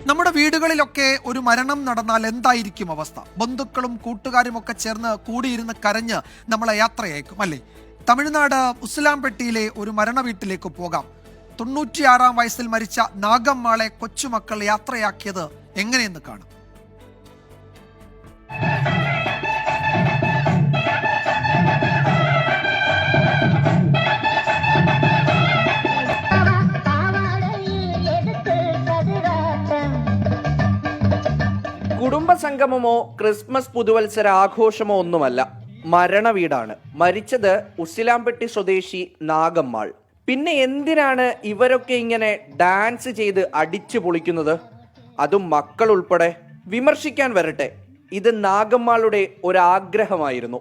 നമ്മുടെ വീടുകളിലൊക്കെ ഒരു മരണം നടന്നാൽ എന്തായിരിക്കും അവസ്ഥ? ബന്ധുക്കളും കൂട്ടുകാരും ഒക്കെ ചേർന്ന് കൂടിയിരുന്ന് കരഞ്ഞ് നമ്മളെ യാത്രയയക്കും അല്ലേ? തമിഴ്നാട് ഉസിലാംപെട്ടിയിലെ ഒരു മരണ വീട്ടിലേക്ക് പോകാം. 96-ാം വയസ്സിൽ മരിച്ച നാഗമ്മാളെ കൊച്ചുമക്കൾ യാത്രയാക്കിയത് എങ്ങനെയെന്ന് കാണാം. കുടുംബസംഗമമോ ക്രിസ്മസ് പുതുവത്സര ആഘോഷമോ ഒന്നുമല്ല, മരണ വീടാണ്. മരിച്ചത് ഉസിലാംപെട്ടി സ്വദേശി നാഗമ്മാൾ. പിന്നെ എന്തിനാണ് ഇവരൊക്കെ ഇങ്ങനെ ഡാൻസ് ചെയ്ത് അടിച്ചു പൊളിക്കുന്നത്? അതും മക്കൾ ഉൾപ്പെടെ. വിമർശിക്കാൻ വരട്ടെ, ഇത് നാഗമ്മാളുടെ ഒരാഗ്രഹമായിരുന്നു.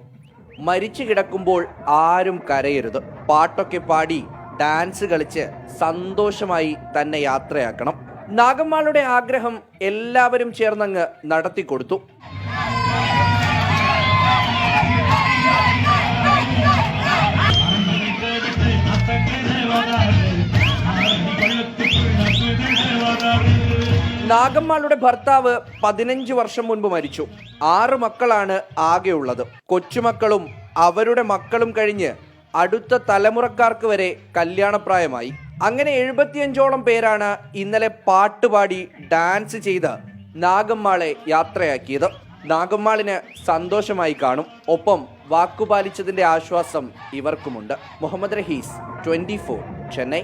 മരിച്ചു കിടക്കുമ്പോൾ ആരും കരയരുത്, പാട്ടൊക്കെ പാടി ഡാൻസ് കളിച്ച് സന്തോഷമായി തന്നെ യാത്രയാക്കണം. നാഗമ്മാളുടെ ആഗ്രഹം എല്ലാവരും ചേർന്നങ്ങ് നടത്തിക്കൊടുത്തു. നാഗമ്മാളുടെ ഭർത്താവ് 15 വർഷം മുൻപ് മരിച്ചു. 6 മക്കളാണ് ആകെയുള്ളത്. കൊച്ചുമക്കളും അവരുടെ മക്കളും കഴിഞ്ഞ് അടുത്ത തലമുറക്കാർക്ക് വരെ കല്യാണപ്രായമായി. അങ്ങനെ 75ഓളം പേരാണ് ഇന്നലെ പാട്ടുപാടി ഡാൻസ് ചെയ്ത് നാഗമ്മാളെ യാത്രയാക്കിയത്. നാഗമ്മാളിന് സന്തോഷമായി കാണും. ഒപ്പം വാക്കുപാലിച്ചതിന്റെ ആശ്വാസം ഇവർക്കുമുണ്ട്. മുഹമ്മദ് റഹീസ്, 24, ചെന്നൈ.